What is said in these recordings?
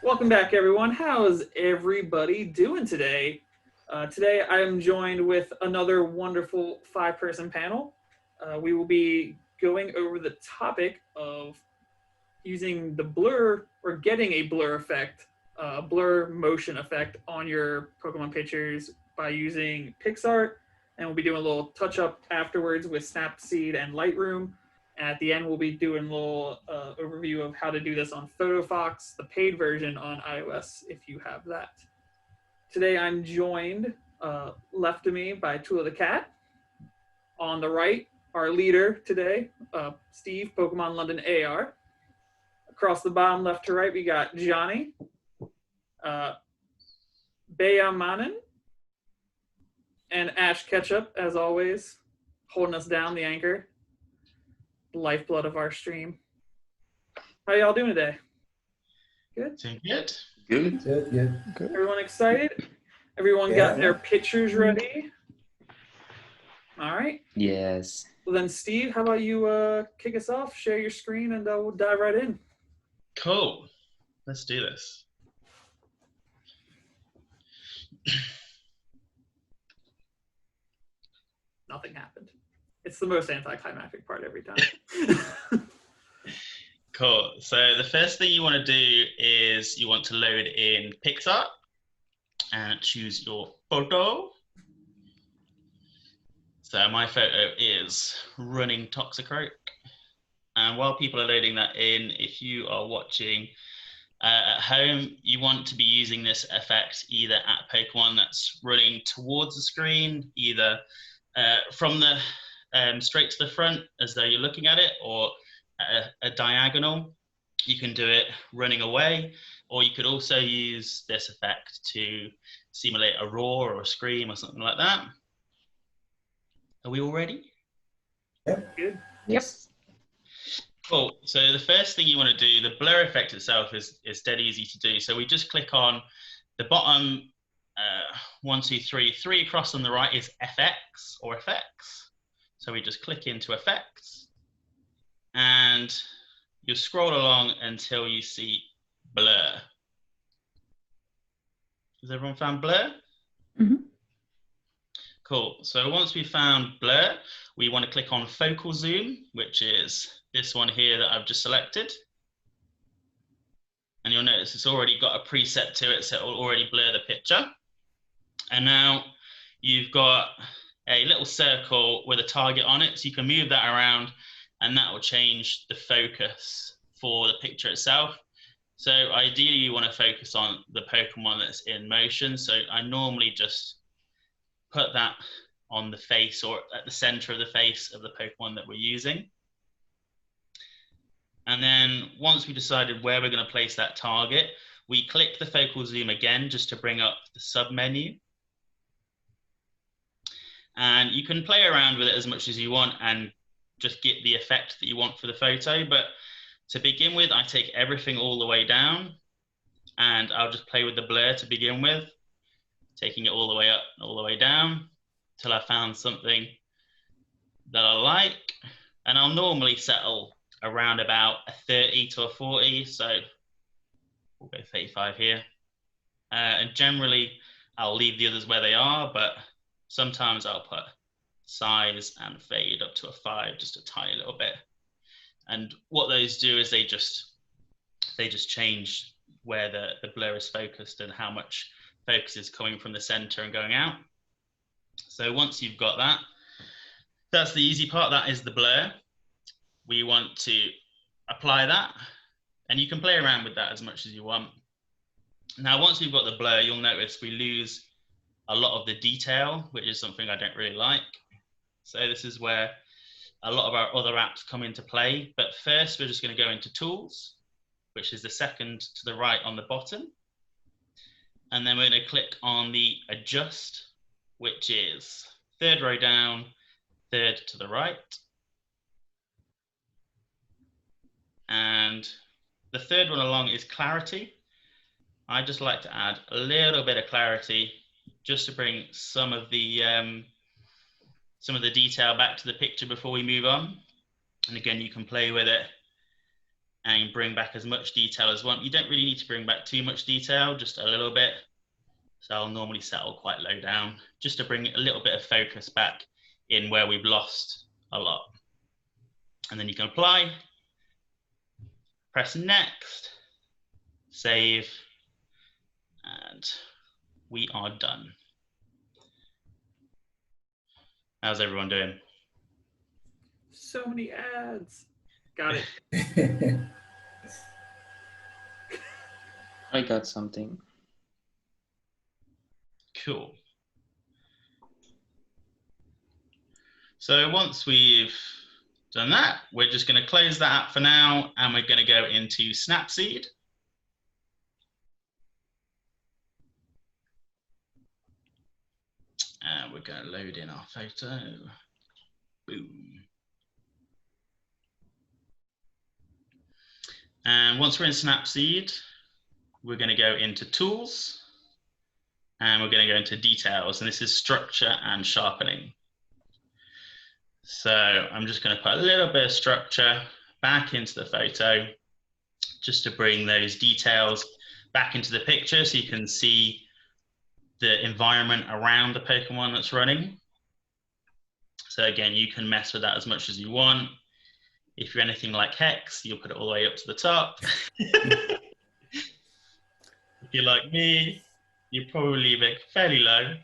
Welcome back, everyone. How's everybody doing today? Today, I am joined with another wonderful five-person panel. We will be going over the topic of using the blur or getting a blur effect, blur motion effect on your Pokemon pictures by using PicsArt, and we'll be doing a little touch-up afterwards with Snapseed and Lightroom. And at the end, we'll be doing a little overview of how to do this on PhotoFox, the paid version on iOS, if you have that. Today, I'm joined left of me by Tuula The Cat. On the right, our leader today, Steve, Pokemon London AR. Across the bottom, left to right, we got Johnny, Bejemannen, and Ash Ketzchup, as always, holding us down, the anchor. Lifeblood of our stream. How y'all doing today? Good? Doing good. Good. Good. Everyone excited? Everyone got their pictures ready? All right. Yes. Well then, Steve, how about you kick us off, share your screen, and we'll dive right in. Cool. Let's do this. Nothing happened. It's the most anticlimactic part every time. Cool. So the first thing you want to do is you want to load in PicsArt and choose your photo. So my photo is running Toxicroak. And while people are loading that in, if you are watching at home, you want to be using this effect either at Pokemon that's running towards the screen, either from the straight to the front as though you're looking at it, or a diagonal. You can do it running away, or you could also use this effect to simulate a roar or a scream or something like that. Are we all ready? Yep. Good. Yes. Cool. So the first thing you want to do, the blur effect itself is dead easy to do. So we just click on the bottom 1, 2, 3 across on the right is FX or effects. So we just click into effects and you scroll along until you see blur. Has everyone found blur? Mm-hmm. Cool. So once we've found blur, we want to click on focal zoom, which is this one here that I've just selected. And you'll notice it's already got a preset to it, so it will already blur the picture. And now you've got a little circle with a target on it, so you can move that around and that will change the focus for the picture itself. So ideally you want to focus on the Pokemon that's in motion. So I normally just put that on the face or at the center of the face of the Pokemon that we're using. And then once we decided where we're going to place that target, we click the focal zoom again just to bring up the sub menu. And you can play around with it as much as you want and just get the effect that you want for the photo. But to begin with, I take everything all the way down and I'll just play with the blur to begin with, taking it all the way up, all the way down till I found something that I like. And I'll normally settle around about a 30 to a 40. So we'll go 35 here. And generally I'll leave the others where they are, but sometimes I'll put size and fade up to a 5, just a tiny little bit. And what those do is they just change where the blur is focused and how much focus is coming from the center and going out. So once you've got that, that's the easy part. That is the blur. We want to apply that, and you can play around with that as much as you want. Now, once we've got the blur, you'll notice we lose a lot of the detail, which is something I don't really like. So this is where a lot of our other apps come into play. But first, we're just going to go into Tools, which is the second to the right on the bottom. And then we're going to click on the Adjust, which is third row down, third to the right. And the third one along is Clarity. I just like to add a little bit of clarity just to bring some of the detail back to the picture before we move on. And again, you can play with it and bring back as much detail as one. You don't really need to bring back too much detail, just a little bit. So I'll normally settle quite low down just to bring a little bit of focus back in where we've lost a lot. And then you can apply, press next, save, and we are done. How's everyone doing? So many ads. Got it. I got something. Cool. So once we've done that, we're just going to close that app for now, and we're going to go into Snapseed. And we're going to load in our photo. Boom. And once we're in Snapseed, we're going to go into Tools, and we're going to go into Details, and this is Structure and Sharpening. So I'm just going to put a little bit of structure back into the photo, just to bring those details back into the picture so you can see the environment around the Pokemon that's running. So again, you can mess with that as much as you want. If you're anything like Hex, you'll put it all the way up to the top. If you're like me, you probably leave it fairly low.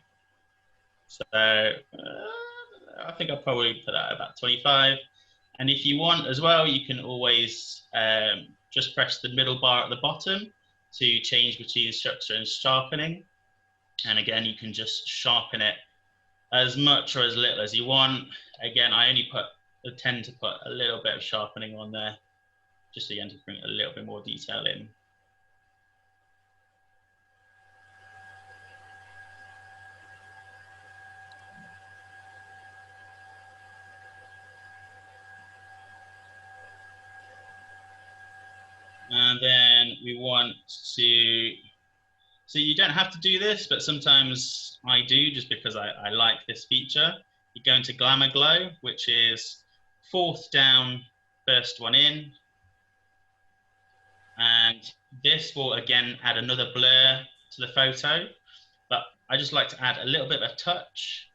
So I think I'll probably put that at about 25. And if you want as well, you can always just press the middle bar at the bottom to change between structure and sharpening. And again, you can just sharpen it as much or as little as you want. Again, I tend to put a little bit of sharpening on there, just again to bring a little bit more detail in. And then we want to, so you don't have to do this, but sometimes I do just because I like this feature. You go into Glamour Glow, which is 4th down, first one in. And this will again add another blur to the photo, but I just like to add a little bit of touch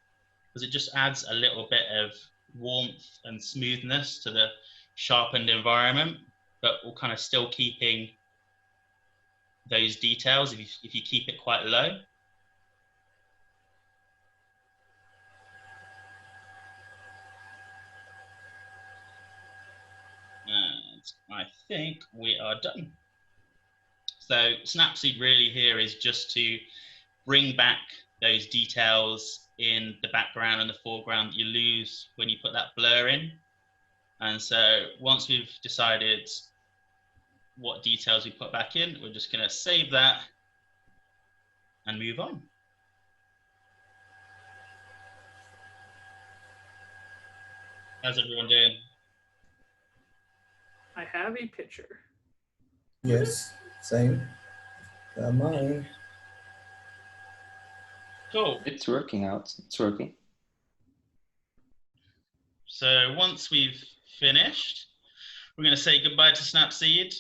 because it just adds a little bit of warmth and smoothness to the sharpened environment, but we're kind of still keeping those details if you keep it quite low. And I think we are done. So Snapseed really here is just to bring back those details in the background and the foreground that you lose when you put that blur in. And so once we've decided what details we put back in, we're just going to save that and move on. How's everyone doing? I have a picture. Yes, same. Got mine. Cool. It's working out. It's working. So once we've finished, we're going to say goodbye to Snapseed,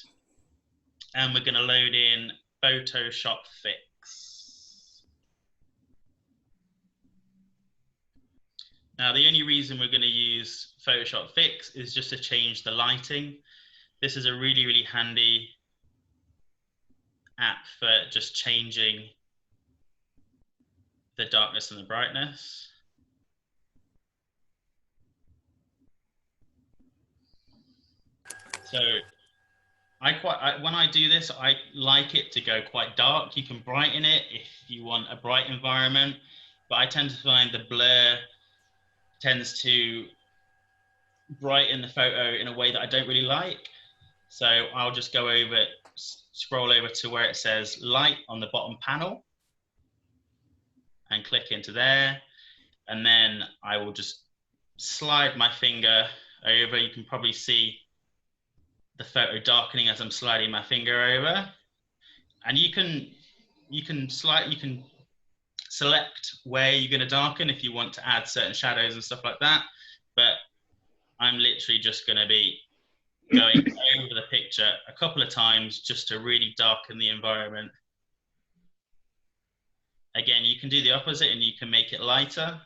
and we're going to load in Photoshop Fix. Now, the only reason we're going to use Photoshop Fix is just to change the lighting. This is a really, really handy app for just changing the darkness and the brightness. So when I do this, I like it to go quite dark. You can brighten it if you want a bright environment, but I tend to find the blur tends to brighten the photo in a way that I don't really like. So I'll just go over, scroll over to where it says light on the bottom panel and click into there. And then I will just slide my finger over. You can probably see the photo darkening as I'm sliding my finger over. And you can select where you're going to darken if you want to add certain shadows and stuff like that. But I'm literally just going to be going over the picture a couple of times just to really darken the environment. Again, you can do the opposite and you can make it lighter.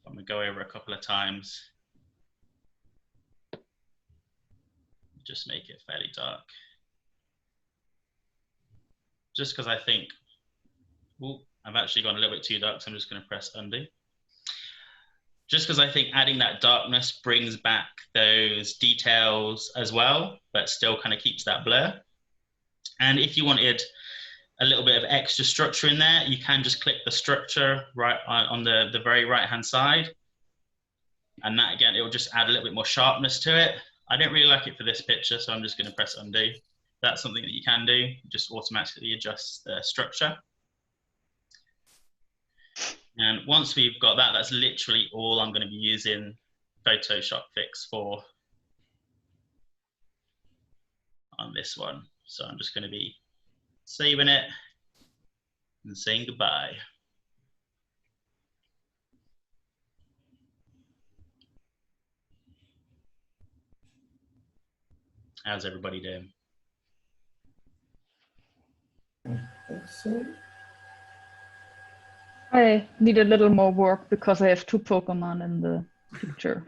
I'm going to go over a couple of times. Just make it fairly dark. Just because I think, oh, I've actually gone a little bit too dark, so I'm just going to press undo. Just because I think adding that darkness brings back those details as well, but still kind of keeps that blur. And if you wanted a little bit of extra structure in there, you can just click the structure right on the very right-hand side. And that, again, it will just add a little bit more sharpness to it. I don't really like it for this picture, so I'm just going to press undo. That's something that you can do. Just automatically adjust the structure. And once we've got that, that's literally all I'm going to be using Photoshop Fix for on this one. So I'm just going to be saving it and saying goodbye. How's everybody doing? So, I need a little more work because I have 2 Pokemon in the picture.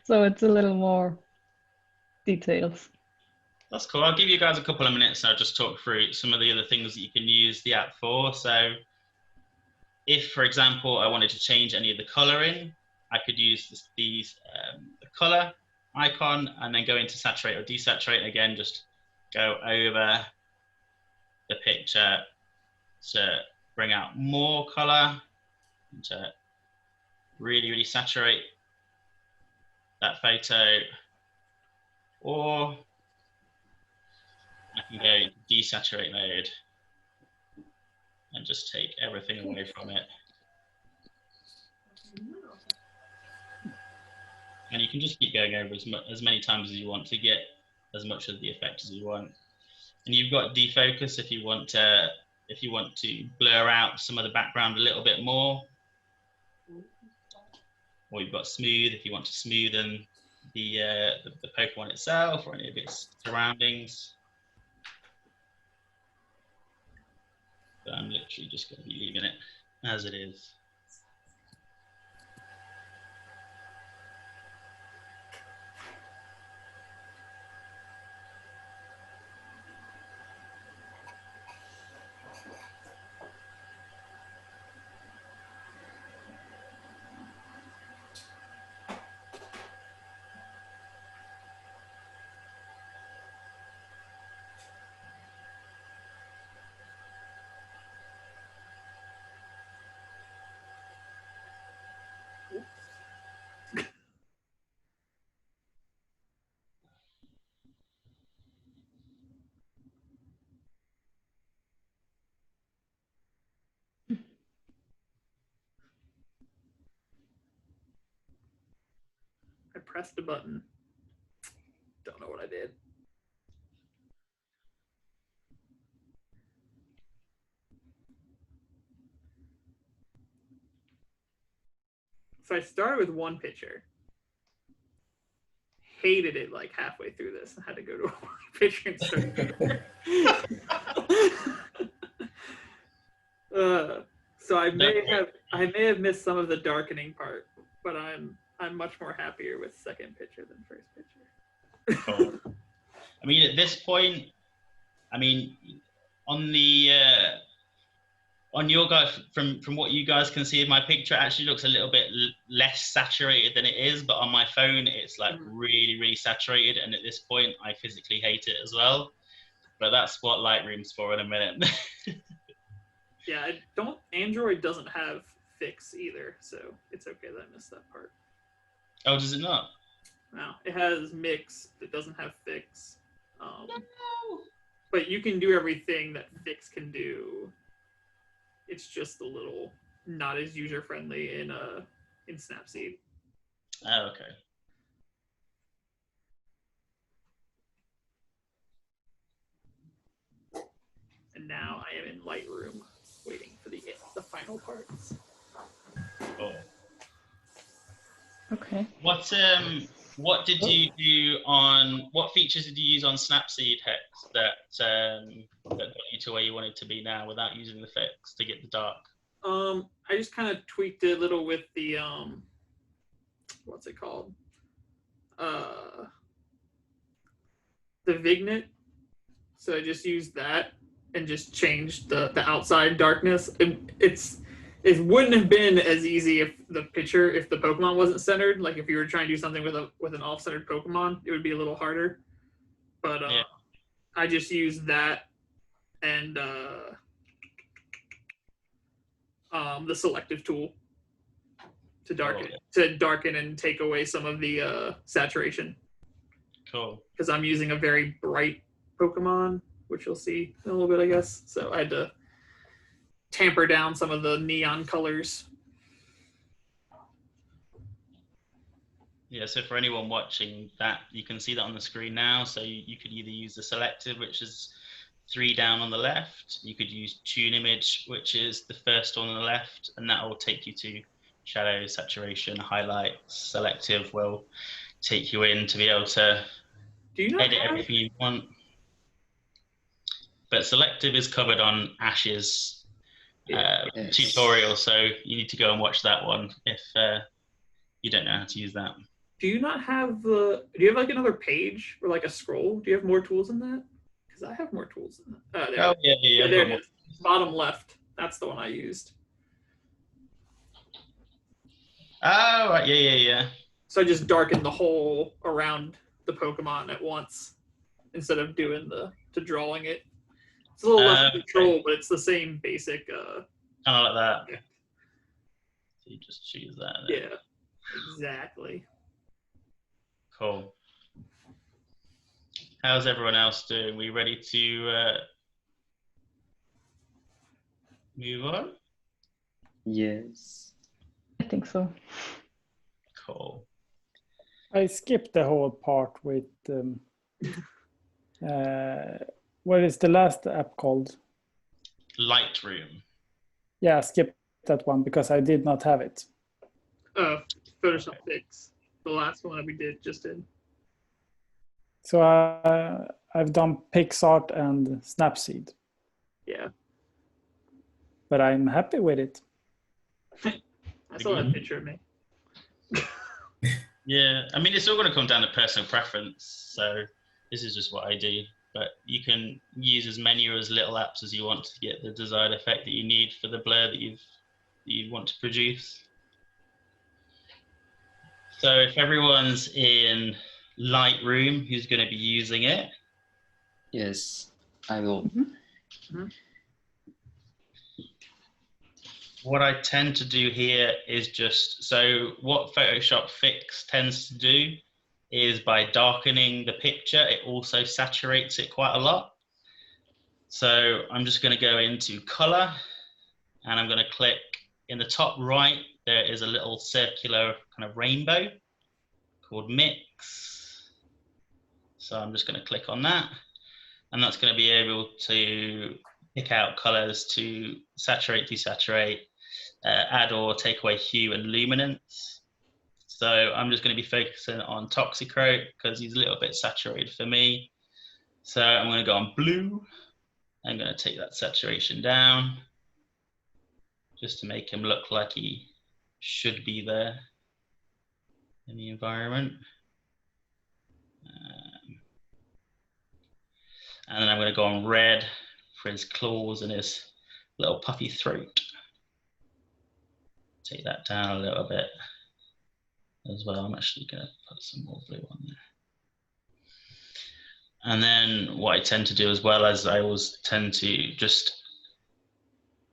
So it's a little more details. That's cool. I'll give you guys a couple of minutes and I'll just talk through some of the other things that you can use the app for. So if, for example, I wanted to change any of the coloring, I could use the color icon and then go into saturate or desaturate. Again, just go over the picture to bring out more color, and to really, really saturate that photo. Or I can go into desaturate mode and just take everything away from it. And you can just keep going over as many times as you want to get as much of the effect as you want. And you've got defocus if you want to blur out some of the background a little bit more. Or you've got smooth if you want to smoothen the Pokemon itself or any of its surroundings. But I'm literally just going to be leaving it as it is. I pressed a button. Don't know what I did. So I started with one picture. Hated it like halfway through this and had to go to a picture and start. So I may have missed some of the darkening part, but I'm much more happier with second picture than first picture. Cool. I mean, at this point, I mean, on the on your guys, from what you guys can see of my picture, it actually looks a little bit less saturated than it is, but on my phone, it's like really, really saturated. And at this point, I physically hate it as well. But that's what Lightroom's for in a minute. Yeah, Android doesn't have Fix either, so it's okay that I missed that part. Oh, does it not? No, it has Mix, it doesn't have Fix. No. But you can do everything that Fix can do. It's just a little not as user-friendly in Snapseed. Oh, okay. And now I am in Lightroom, waiting for the final parts. Oh. Okay. What did you do on, what features did you use on Snapseed, Hex, that got you to where you wanted to be now without using the fix to get the dark? I just kind of tweaked it a little with the what's it called? The Vignette. So I just used that and just changed the outside darkness. It wouldn't have been as easy if the Pokemon wasn't centered. Like if you were trying to do something with an off-centered Pokemon, it would be a little harder. But Yeah. I just used that and the selective tool to darken and take away some of the saturation. Cool. Because I'm using a very bright Pokemon, which you'll see in a little bit, I guess. So I had to tamper down some of the neon colors. Yeah, so for anyone watching that, you can see that on the screen now. So you could either use the selective, which is 3 down on the left. You could use tune image, which is the first one on the left, and that will take you to shadow, saturation, highlights. Selective will take you in to be able to edit everything you want. But selective is covered on Ash's tutorial, so you need to go and watch that one if you don't know how to use that. Do you not have do you have like another page or like a scroll? Do you have more tools in that? Because I have more tools in that. Yeah, there it is. Bottom left. That's the one I used. Oh, right. Yeah. So I just darkened the whole around the Pokemon at once instead of doing drawing it. It's a little less control, but it's the same basic. Kind of like that. Yeah. So you just choose that. Then. Yeah, exactly. Cool. How's everyone else doing? We ready to move on? Yes. I think so. Cool. I skipped the whole part with what is the last app called? Lightroom. Yeah, I skipped that one because I did not have it. Photoshop Fix, the last one that we just did. So I've done PicsArt and Snapseed. Yeah. But I'm happy with it. I saw that picture of me. Yeah, I mean, it's all going to come down to personal preference. So this is just what I do. But you can use as many or as little apps as you want to get the desired effect that you need for the blur that you want to produce. So if everyone's in Lightroom, who's going to be using it? Yes, I will. Mm-hmm. What I tend to do here is so what Photoshop Fix tends to do is by darkening the picture, it also saturates it quite a lot. So I'm just going to go into color and I'm going to click in the top right. There is a little circular kind of rainbow called mix. So I'm just going to click on that, and that's going to be able to pick out colors to saturate, desaturate, add or take away hue and luminance. So I'm just going to be focusing on Toxicroak because he's a little bit saturated for me. So I'm going to go on blue. I'm going to take that saturation down just to make him look like he should be there in the environment. And then I'm going to go on red for his claws and his little puffy throat. Take that down a little bit as well. I'm actually going to put some more blue on there. And then what I tend to do as well is I always tend to just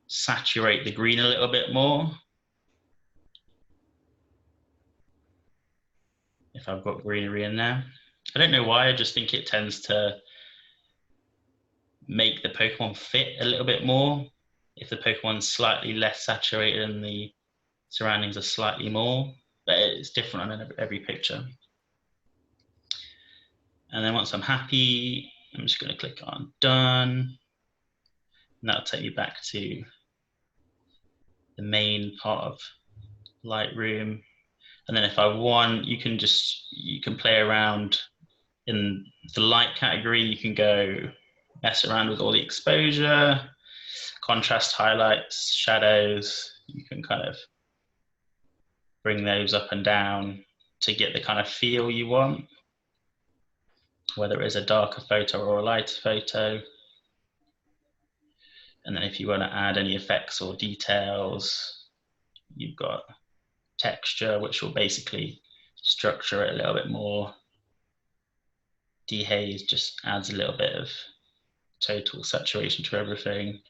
saturate the green a little bit more. If I've got greenery in there. I don't know why, I just think it tends to make the Pokemon fit a little bit more. If the Pokemon's slightly less saturated and the surroundings are slightly more, but it's different on every picture. And then once I'm happy, I'm just going to click on done. And that'll take me back to the main part of Lightroom. And then if I want, you can play around in the light category. You can go mess around with all the exposure, contrast, highlights, shadows. You can kind of bring those up and down to get the kind of feel you want, whether it is a darker photo or a lighter photo. And then if you want to add any effects or details, you've got texture, which will basically structure it a little bit more. Dehaze just adds a little bit of total saturation to everything.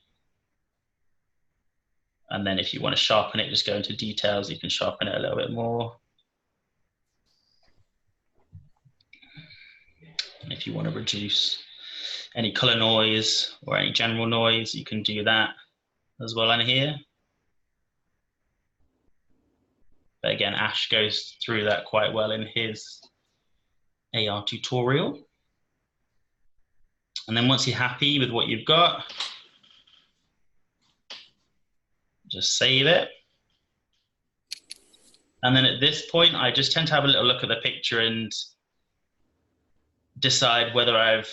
And then if you want to sharpen it, just go into details, you can sharpen it a little bit more. And if you want to reduce any color noise or any general noise, you can do that as well in here. But again, Ash goes through that quite well in his AR tutorial. And then once you're happy with what you've got, just save it. And then at this point, I just tend to have a little look at the picture and decide whether I've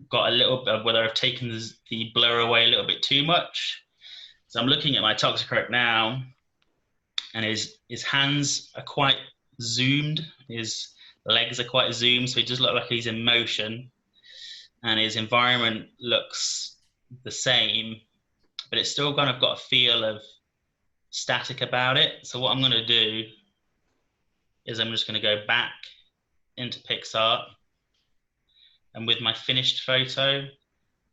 got a little bit, whether I've taken the blur away a little bit too much. So I'm looking at my ARtographer now, and his hands are quite zoomed, his legs are quite zoomed, so he does look like he's in motion, and his environment looks the same, but it's still kind of got a feel of static about it. So what I'm going to do is I'm just going to go back into PicsArt, and with my finished photo,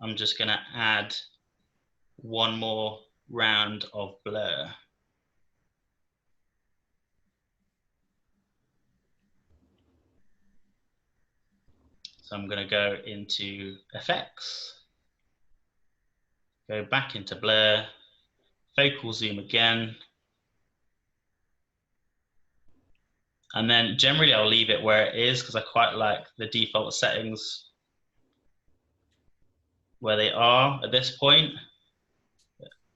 I'm just going to add one more round of blur. So I'm going to go into effects, go back into blur, focal zoom again. And then generally I'll leave it where it is because I quite like the default settings where they are at this point.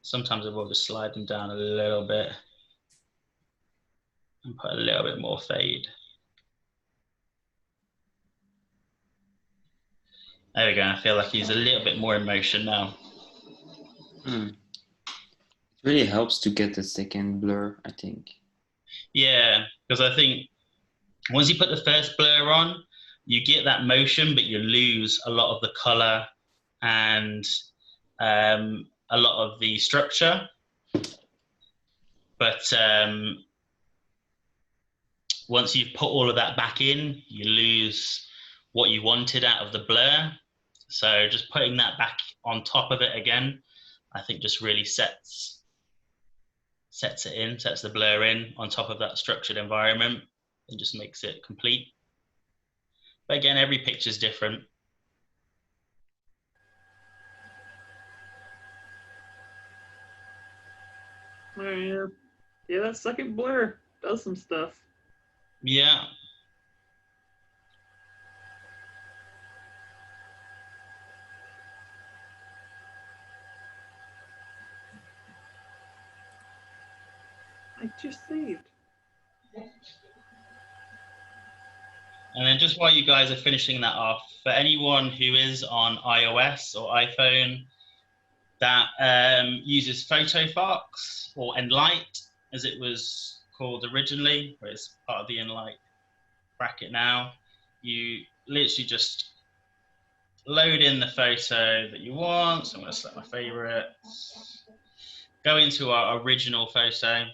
Sometimes I will just slide them down a little bit and put a little bit more fade. There we go, I feel like he's a little bit more in motion now. It really helps to get a second blur, I think. Yeah, because I think once you put the first blur on, you get that motion, but you lose a lot of the color and a lot of the structure. But once you've put all of that back in, you lose what you wanted out of the blur. So just putting that back on top of it again, I think just really sets the blur in on top of that structured environment and just makes it complete. But again, every picture is different. Yeah, that second blur does some stuff. Yeah. I just saved. And then just while you guys are finishing that off, for anyone who is on iOS or iPhone that uses PhotoFox or Enlight, as it was called originally, where it's part of the Enlight bracket now, you literally just load in the photo that you want. So I'm going to select my favorite, go into our original photo,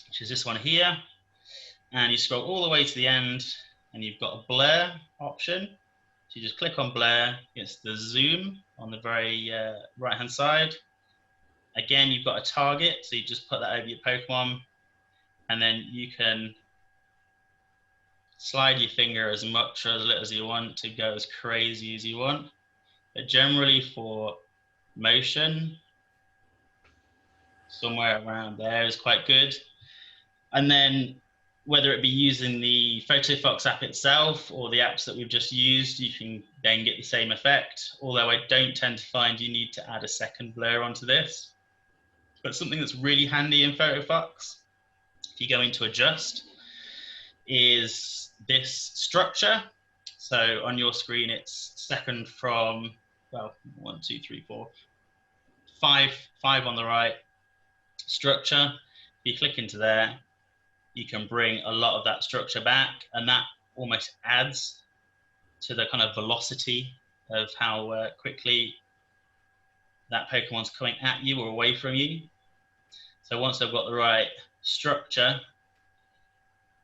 which is this one here, and you scroll all the way to the end and you've got a blur option. So you just click on blur, it's the zoom on the very right hand side. Again, you've got a target, so you just put that over your Pokemon, and then you can slide your finger as much or as little as you want to go as crazy as you want. But generally for motion, somewhere around there is quite good. And then whether it be using the PhotoFox app itself or the apps that we've just used, you can then get the same effect. Although I don't tend to find you need to add a second blur onto this. But something that's really handy in PhotoFox, if if you go into adjust, is this structure. So on your screen, it's second from, well, 1, 2, 3, 4, 5 on the right, structure. If you click into there, you can bring a lot of that structure back, and that almost adds to the kind of velocity of how quickly that Pokemon's coming at you or away from you. So once I've got the right structure,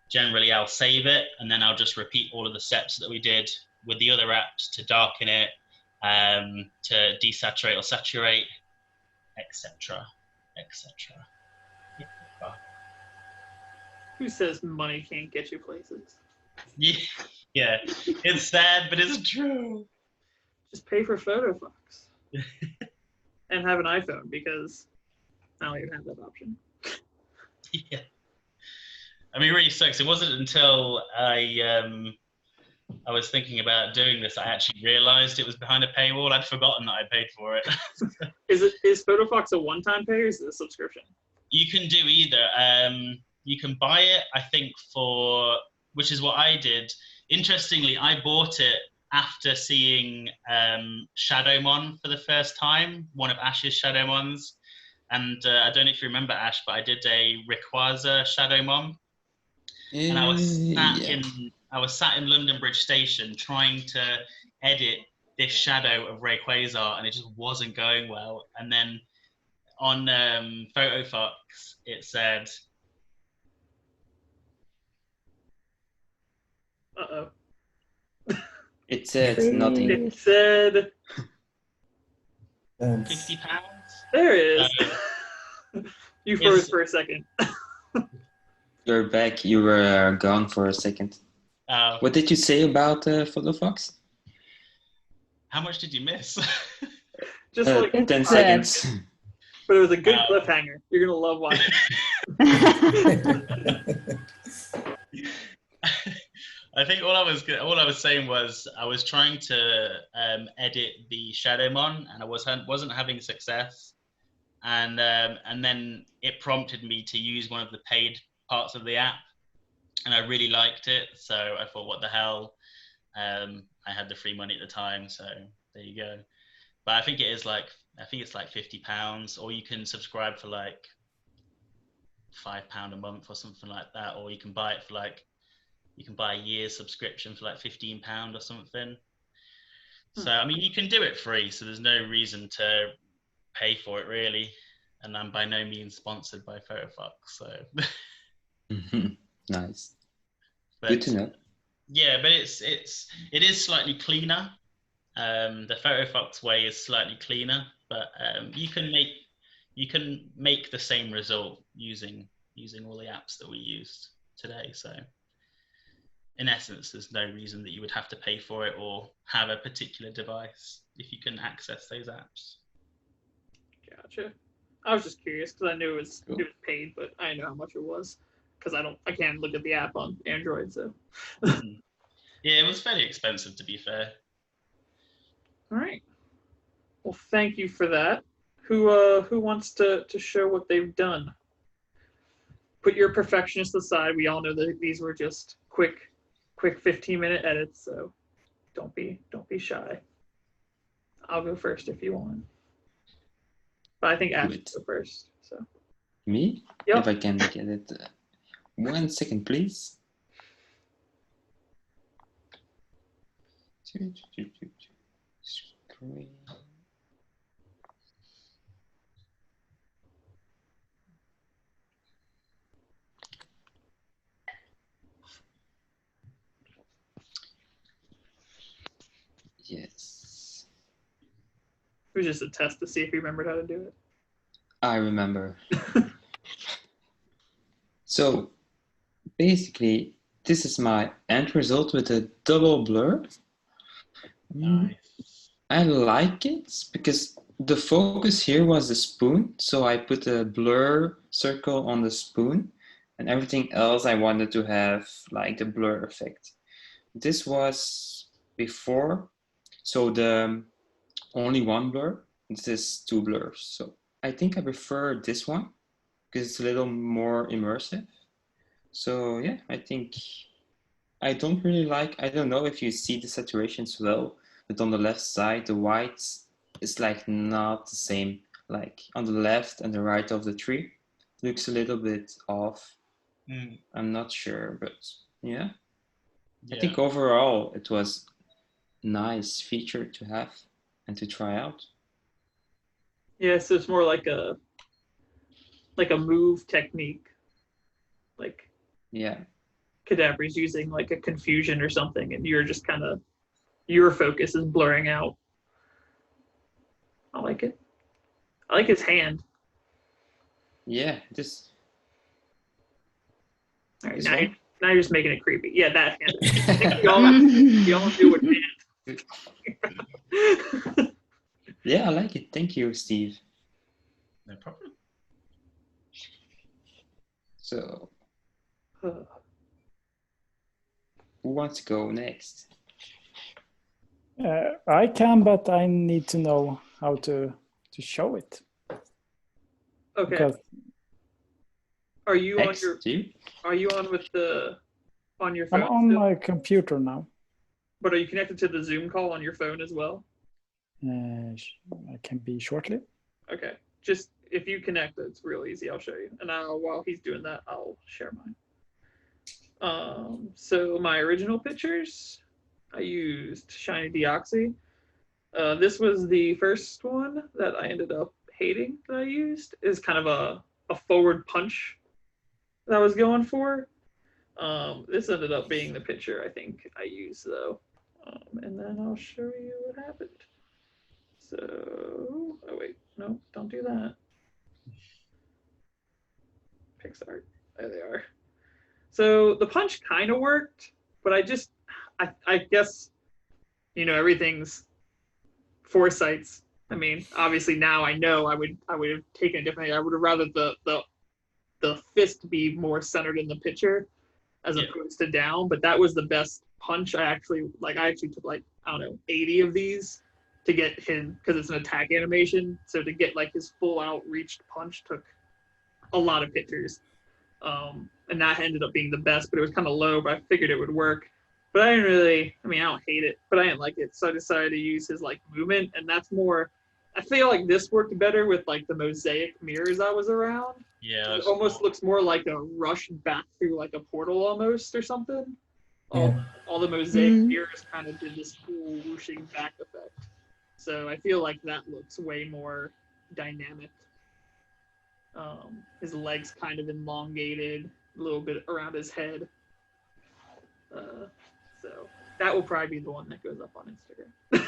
generally I'll save it, and then I'll just repeat all of the steps that we did with the other apps to darken it, to desaturate or saturate, etc., etc. Who says money can't get you places? Yeah, it's sad, but it's true. Just pay for PhotoFox. And have an iPhone, because I don't even have that option. Yeah. I mean, it really sucks. It wasn't until I was thinking about doing this, I actually realized it was behind a paywall. I'd forgotten that I paid for it. Is PhotoFox a one-time pay, or is it a subscription? You can do either. You can buy it, I think, which is what I did. Interestingly, I bought it after seeing Shadowmon for the first time, one of Ash's Shadowmons. And I don't know if you remember, Ash, but I did a Rayquaza Shadowmon. And I was sat in London Bridge Station trying to edit this shadow of Rayquaza, and it just wasn't going well. And then on PhotoFox, it said, Uh-oh. It said nothing. It said £50. There it is. You froze for a second. You're back. You were gone for a second. What did you say about PhotoFox? How much did you miss? Just like 10 seconds. But it was a good cliffhanger. You're gonna love watching. I think all I was saying was I was trying to edit the Shadowmon, and I wasn't having success, and then it prompted me to use one of the paid parts of the app, and I really liked it, so I thought, what the hell? I had the free money at the time, so there you go. But I think it's like £50, or you can subscribe for like £5 a month or something like that, or you can buy it for you can buy a year's subscription for like £15 or something. So, I mean, you can do it free, so there's no reason to pay for it, really. And I'm by no means sponsored by PhotoFox, so. Nice. But, good to know. Yeah, but it is slightly cleaner. The PhotoFox way is slightly cleaner, but you can make the same result using all the apps that we used today. So in essence, there's no reason that you would have to pay for it or have a particular device if you can access those apps. Gotcha. I was just curious because I knew it was paid, but I didn't know how much it was because I can't look at the app on Android. So yeah, it was fairly expensive, to be fair. All right. Well, thank you for that. Who wants to show what they've done? Put your perfectionist aside. We all know that these were just quick 15-minute edits, so don't be shy. I'll go first if you want. But I think Ash should go first. So me? Yep. If I can get it. 1 second, please. Screen. Yes. it was just a test to see if you remembered how to do it. I remember. So basically, this is my end result with a double blur. Nice. I like it because the focus here was the spoon. So I put a blur circle on the spoon, and everything else I wanted to have like the blur effect. This was before, so the only one blur. This is 2 blurs. So I think I prefer this one because it's a little more immersive. So yeah, I think I don't really like, I don't know if you see the saturations well, but on the left side, the white is like not the same. Like on the left and the right of the tree, looks a little bit off. I'm not sure, but yeah. I think overall it was a nice feature to have and to try out. Yeah, so it's more like a move technique, like Yeah. Cadaver's using like a confusion or something, and you're just kind of your focus is blurring out. I like it. I like his hand. Yeah, this. All right, This now one? now you're just making it creepy. Yeah, that hand. y'all do it, hand. Yeah, I like it. Thank you, Steve. No problem. So, who wants to go next? I can, but I need to know how to show it. Okay. Because Are you Next, on your? Steve? Are you on with the on your I'm phone? on still? my computer now. But are you connected to the Zoom call on your phone as well? I can be shortly. Okay. Just if you connect, it's real easy. I'll show you. And while he's doing that, I'll share mine. So my original pictures, I used Shiny Deoxy. This was the first one that I ended up hating that I used. Is kind of a forward punch that I was going for. This ended up being the picture I think I used though. And then I'll show you what happened. So, oh wait, no, don't do that. PicsArt, there they are. So the punch kind of worked, but I guess, everything's foresights. I mean, obviously now I know I would have taken it differently. I would have rather the fist be more centered in the pitcher as opposed to down, but that was the best punch. I actually took like, I don't know, 80 of these to get him, because it's an attack animation. So to get like his full out reached punch took a lot of pictures. And that ended up being the best, but it was kind of low, but I figured it would work. But I don't hate it, but I didn't like it. So I decided to use his like movement, and that's more, I feel like this worked better with like the mosaic mirrors I was around. Yeah. It almost looks more like a rush back through like a portal almost or something. All the mosaic mirrors kind of did this cool whooshing back effect. So I feel like that looks way more dynamic. His legs kind of elongated, a little bit around his head. So that will probably be the one that goes up on Instagram.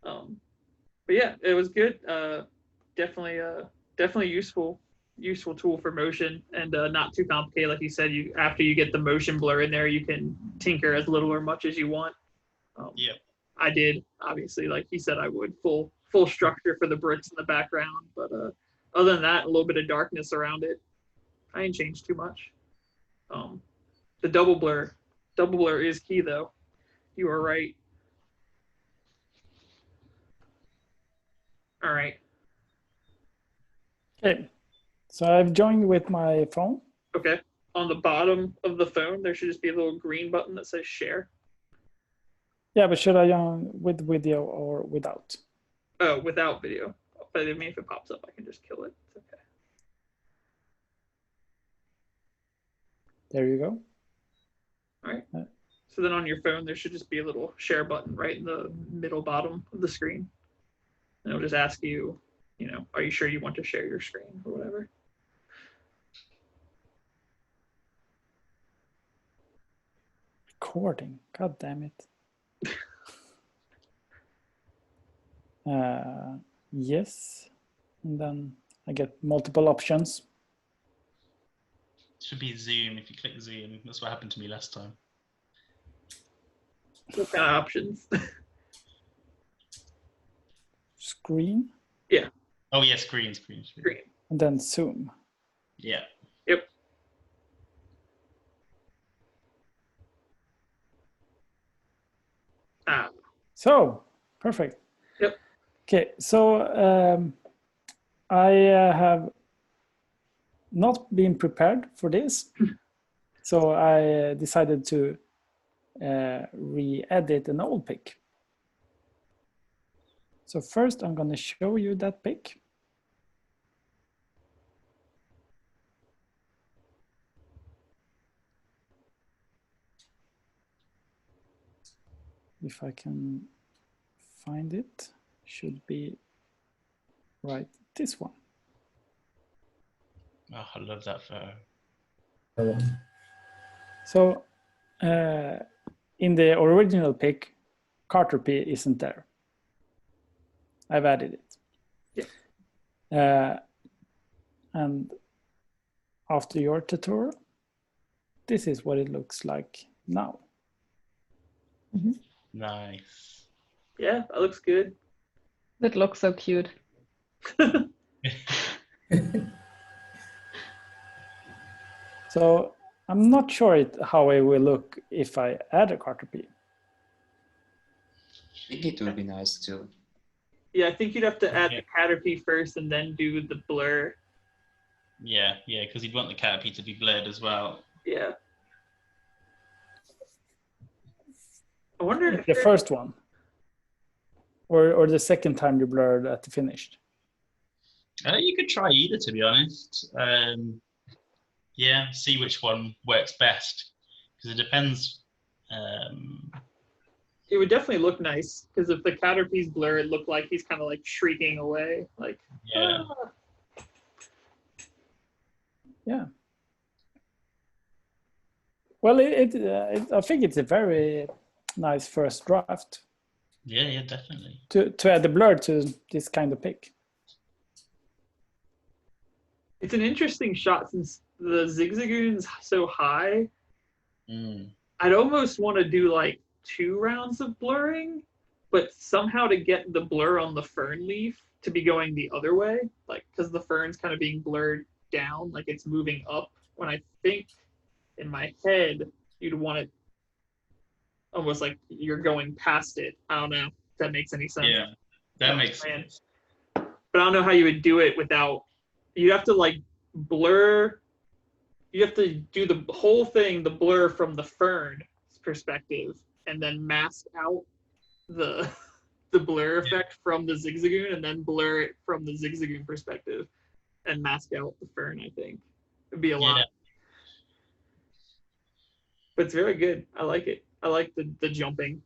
But yeah, it was good. Definitely useful tool for motion, and not too complicated. Like you said, after you get the motion blur in there, you can tinker as little or much as you want. I did, obviously, like he said I would, full structure for the bricks in the background, but other than that, a little bit of darkness around it. I ain't changed too much. The double blur is key though. You are right. All right. Okay, so I've joined with my phone. Okay. On the bottom of the phone, there should just be a little green button that says share. Yeah, but should I join with video or without? Oh, without video. But I mean, if it pops up, I can just kill it. It's okay. There you go. All right. So then on your phone, there should just be a little share button right in the middle bottom of the screen. And it'll just ask you, are you sure you want to share your screen or whatever? Recording. God damn it. Yes. And then I get multiple options. It should be Zoom. If you click Zoom, that's what happened to me last time. What kind of options? Screen. Yeah. Oh yeah, screen. And then Zoom. Yeah. Yep. So, perfect. Yep. Okay, so I have not been prepared for this. So I decided to re-edit an old pic. So first I'm going to show you that pic. If I can find it, should be right, this one. Oh, I love that photo. So in the original pic, ARtography isn't there. I've added it. Yeah. And after your tutorial, this is what it looks like now. Mm-hmm. Nice. Yeah, that looks good. That looks so cute. So I'm not sure how it will look if I add a ARtography. I think it would be nice too. Yeah, I think you'd have to add the Caterpie first and then do the blur. Yeah, because you'd want the Caterpie to be blurred as well. Yeah. I wonder if the first one, or the second time you blurred at the finished. You could try either, to be honest. Yeah, see which one works best, because it depends. It would definitely look nice, because if the Caterpie's blur, it looked like he's kind of like shrieking away, like. Yeah. Ah. Yeah. Well, I think it's a very nice first draft. Yeah, definitely. To add the blur to this kind of pic. It's an interesting shot since the Zigzagoon's so high. I'd almost want to do like 2 rounds of blurring, but somehow to get the blur on the fern leaf to be going the other way, like because the fern's kind of being blurred down, like it's moving up, when I think in my head you'd want it almost like you're going past it. I don't know if that makes any sense. Yeah, that makes sense. But I don't know how you would do it without, you'd have to like blur, you have to do the whole thing, the blur from the fern perspective, and then mask out the blur effect from the Zigzagoon, and then blur it from the Zigzagoon perspective and mask out the fern. I think it'd be a lot, but it's very good. I like it. I like the jumping.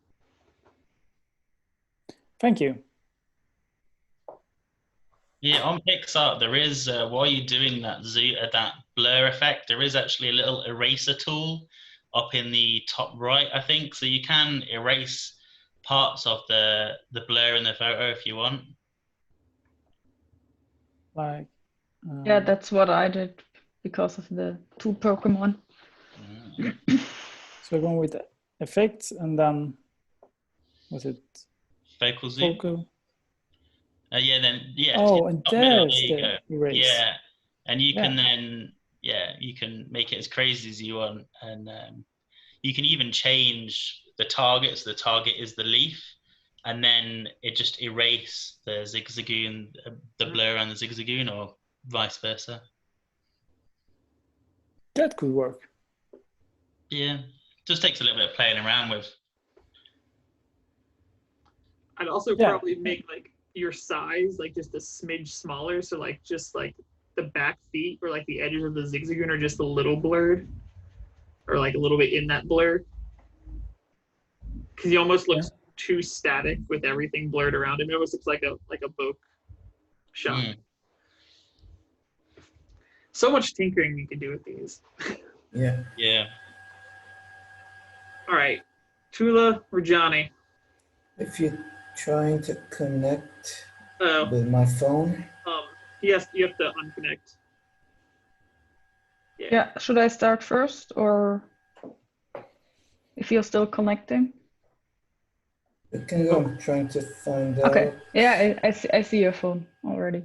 Thank you. Yeah, on PicsArt there is while you're doing that that blur effect, there is actually a little eraser tool up in the top right, I think, so you can erase parts of the blur in the photo if you want. Like. Yeah, that's what I did because of the 2 Pokemon. So we're going with effects, and then was it focal zoom? Focal. Yeah, then yeah. Oh, and there's the erase. Yeah, and you can then you can make it as crazy as you want, and you can even change the target. So the target is the leaf, and then it just erase the Zigzagoon, the blur on the Zigzagoon, or vice versa. That could work. Yeah, just takes a little bit of playing around with. I'd also probably make like your size like just a smidge smaller, so like just like the back feet or like the edges of the Zigzagoon are just a little blurred, or like a little bit in that blur, because he almost looks too static with everything blurred around him. It almost looks like a bokeh shot. So much tinkering you can do with these. Yeah. All right, Tuula or Johnny? If you're trying to connect with my phone. Yes, you have to unconnect. Yeah, should I start first, or if you're still connecting? You can go. I'm trying to find out. Okay. Yeah, I see your phone already.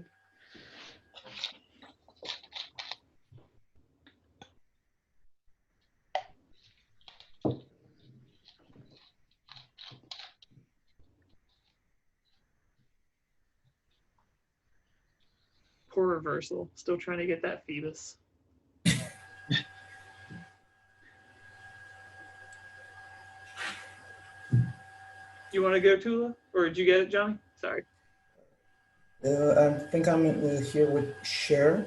Poor reversal. Still trying to get that Phoebus. You want to go, Tuula? Or did you get it, Johnny? Sorry. I think I'm here with share.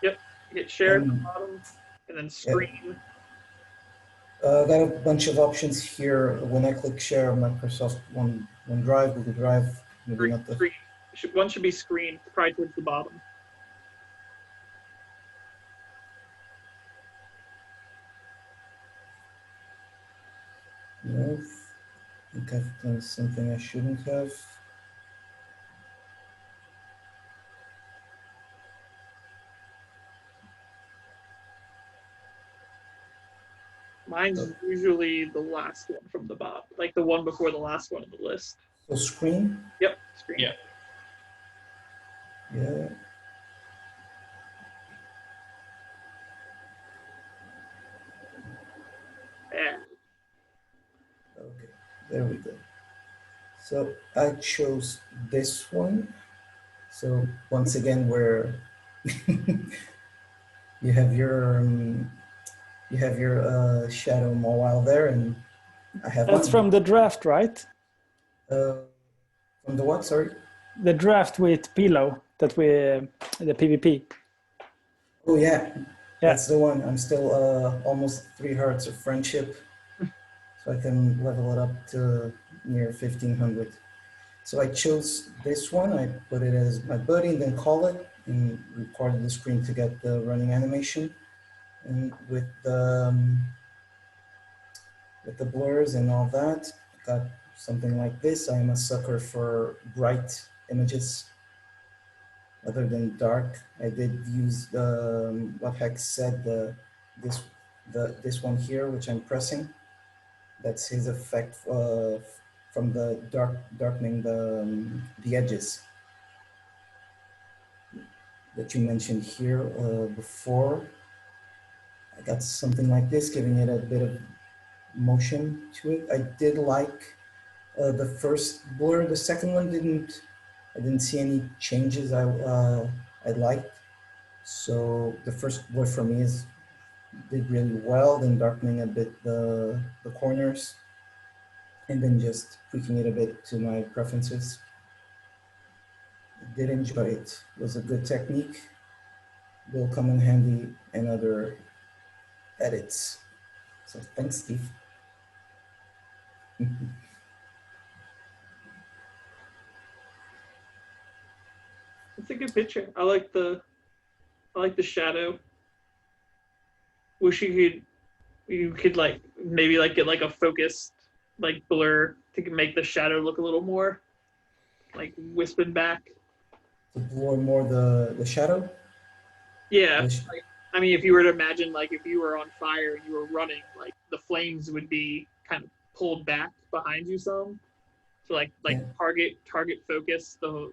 Yep. You hit share at the bottom, and then screen. I got a bunch of options here. When I click share, Microsoft OneDrive, Google Drive, maybe not the... Screen. One should be screen, probably towards the bottom. No, I think I've done something I shouldn't have. Mine's usually the last one from the bottom, like the one before the last one on the list. So screen? Yep, screen. Yeah. Yeah. Yeah. Okay, there we go. So I chose this one. So once again, where you have your shadow mobile there, and I have That's mine. from the draft, right? From the what? Sorry. The draft with Pillow that we the PvP. Oh yeah, Yeah. that's the one. I'm still almost 3 hearts of friendship, so I can level it up to near 1500. So I chose this one. I put it as my buddy, and then call it, and recorded the screen to get the running animation. And with the blurs and all that, got something like this. I'm a sucker for bright images other than dark. I did use what Hex said, this one here, which I'm pressing. That's his effect from the darkening the edges that you mentioned here before. I got something like this, giving it a bit of motion to it. I did like the first blur. The second one I didn't see any changes I liked. So the first blur for me did really well, then darkening a bit the corners, and then just tweaking it a bit to my preferences. I did enjoy it. It was a good technique. Will come in handy in other edits. So thanks, Steve. It's a good picture. I like the shadow. Wish you could like maybe like get like a focused like blur to make the shadow look a little more like wisping back. To blur more the shadow? Yeah. Like, I mean, if you were to imagine like if you were on fire and you were running, like the flames would be kind of pulled back behind you some. So like Yeah. target focus the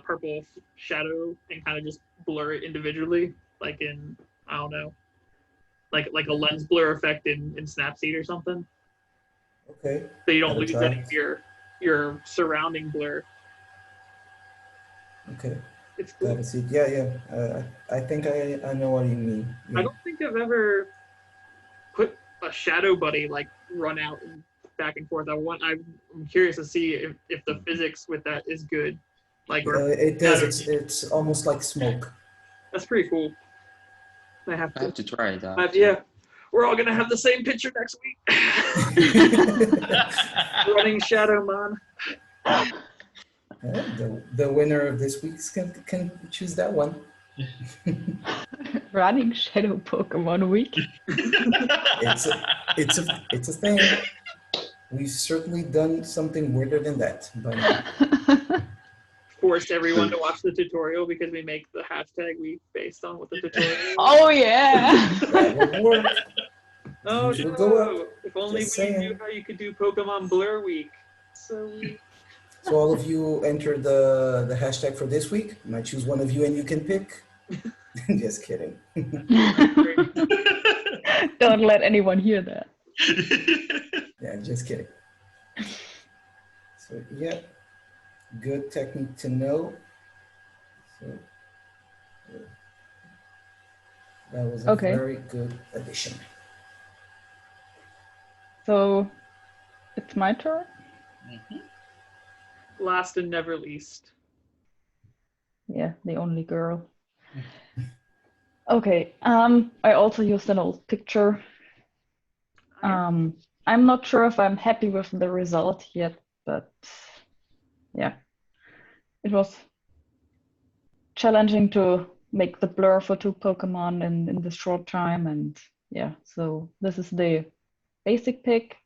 purple shadow and kind of just blur it individually, like in, I don't know, like a lens blur effect in Snapseed or something. Okay. So you don't lose any of your surrounding blur. Okay. It's cool. Gotta see. Yeah. I think I know what you mean. Yeah. I don't think I've ever put a shadow buddy like run out and back and forth. I'm curious to see if the physics with that is good. Like, it does. It's almost like smoke. That's pretty cool. I have to try it out. Yeah, we're all gonna have the same picture next week. Running Shadow Man. The winner of this week's can choose that one. Running Shadow Pokemon Week. It's a thing. We've certainly done something weirder than that. But forced everyone to watch the tutorial because we make the hashtag week based on what the tutorial is. Oh yeah. that will work. Oh Views will no! go up. If only Just we saying. knew how you could do Pokemon Blur Week. So all of you enter the hashtag for this week. I might choose one of you and you can pick. Just kidding. Don't let anyone hear that. Yeah, just kidding. So yeah, good technique to know. So that was a very good addition. So it's my turn. Last and never least. Yeah, the only girl. Okay, I also used an old picture. I'm not sure if I'm happy with the result yet, but yeah, it was challenging to make the blur for 2 Pokemon in this short time, and yeah, so this is the basic pick,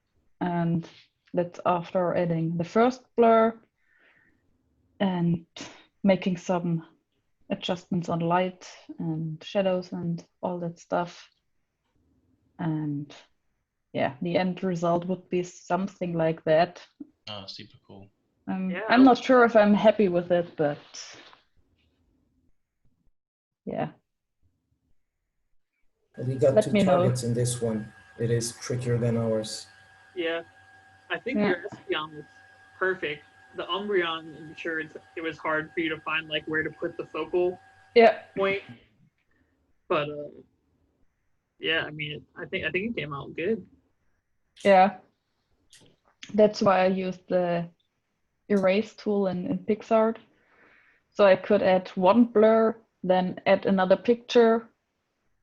and that's after adding the first blur and making some adjustments on light and shadows and all that stuff. And yeah, the end result would be something like that. Oh, super cool. I'm not sure if I'm happy with it, but yeah. We got Let 2 me know. targets in this one. It is trickier than ours. Yeah, I think your Espeon was perfect. The Umbreon, I'm sure it was hard for you to find like where to put the focal point. But yeah, I mean, I think it came out good. Yeah, that's why I used the erase tool in PicsArt. So I could add 1 blur, then add another picture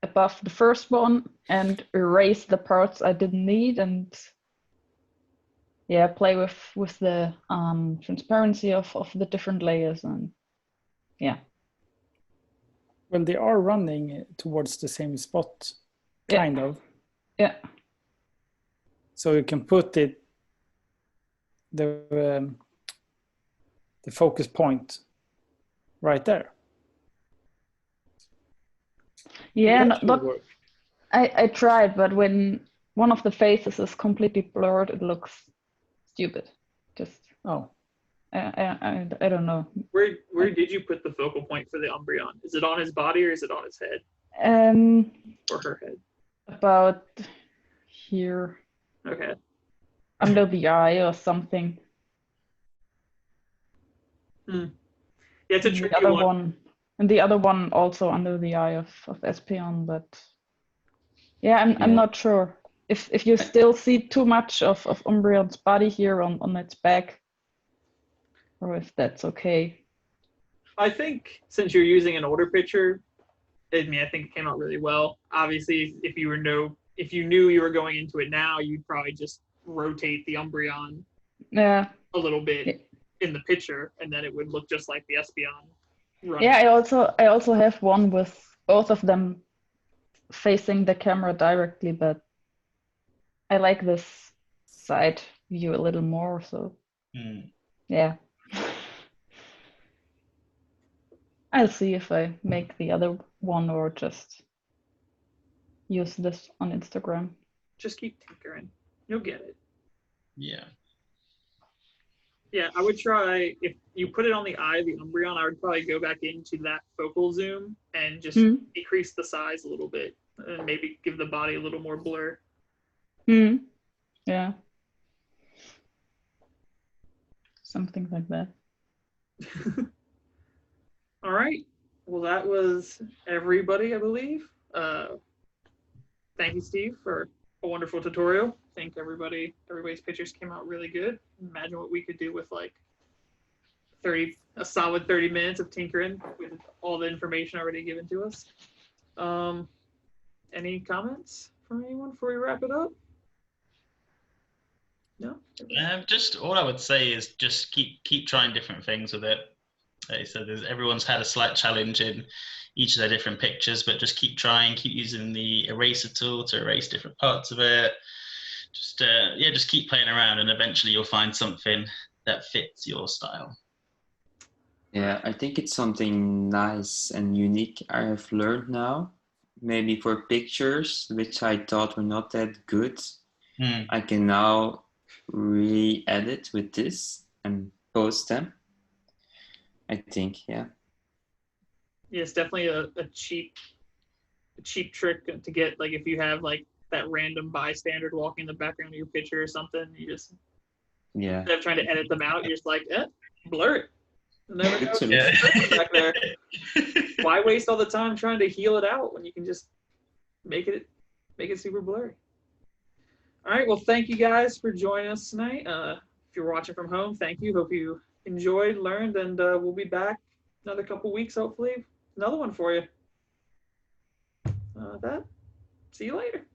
above the first one and erase the parts I didn't need, and yeah, play with the transparency of the different layers, and yeah. Well, they are running towards the same spot, kind of. Yeah. So you can put it the focus point right there. Yeah, I tried, but when one of the faces is completely blurred, it looks stupid. Just I don't know. Where did you put the focal point for the Umbreon? Is it on his body or is it on his head? Or her head? About here. Okay. Under the eye or something. Yeah, it's a tricky one. And the other one also under the eye of Espeon, but yeah, I'm not sure. If you still see too much of Umbreon's body here on its back, or if that's okay. I think since you're using an older picture, I think it came out really well. Obviously, if you knew you were going into it now, you'd probably just rotate the Umbreon a little bit in the picture, and then it would look just like the Espeon running. Yeah, I also have one with both of them facing the camera directly, but I like this side view a little more, so yeah. I'll see if I make the other one or just use this on Instagram. Just keep tinkering. You'll get it. Yeah. Yeah, I would try, if you put it on the eye of the Umbreon, I would probably go back into that focal zoom and just decrease the size a little bit and maybe give the body a little more blur. Yeah. Something like that. All right. Well, that was everybody, I believe. Thank you, Steve, for a wonderful tutorial. I think everybody's pictures came out really good. Imagine what we could do with like a solid 30 minutes of tinkering with all the information already given to us. Any comments from anyone before we wrap it up? No? Just all I would say is just keep trying different things with it. So everyone's had a slight challenge in each of their different pictures, but just keep trying, keep using the eraser tool to erase different parts of it. Just keep playing around, and eventually you'll find something that fits your style. Yeah, I think it's something nice and unique I have learned now. Maybe for pictures, which I thought were not that good, I can now re-edit with this and post them. I think, yeah. Yeah, it's definitely a cheap trick to get, like if you have like that random bystander walking in the background of your picture or something, you just instead of trying to edit them out, you're just like, blur it. Never know back there. Why waste all the time trying to heal it out when you can just make it super blurry? All right, well, thank you guys for joining us tonight. if you're watching from home, thank you. Hope you enjoyed, learned, and we'll be back another couple weeks, hopefully. Another one for you. See you later.